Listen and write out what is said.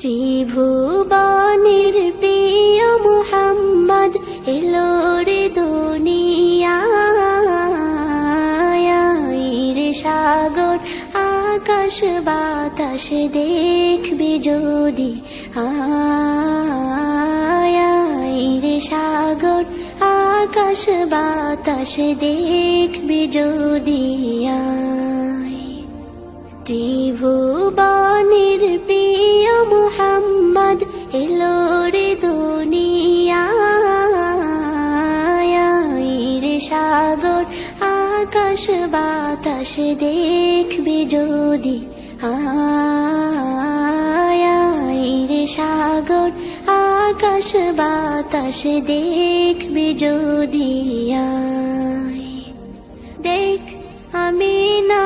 ত্রিভুবনের প্রিয় মুহাম্মদ এলো রে দুনিয়ায় রে সাগর আকাশ বাতাস দেখবি যদি রে সাগর আকাশ বাতাস দেখবি যদি ত্রিভুবনের প্রিয় মুহাম্মদ এলো রে দুনিয়ায় রে সাগর আকাশ বাতাস দেখবি যদি রে সাগর আকাশ বাতাস দেখবি যদি দেখ আমি না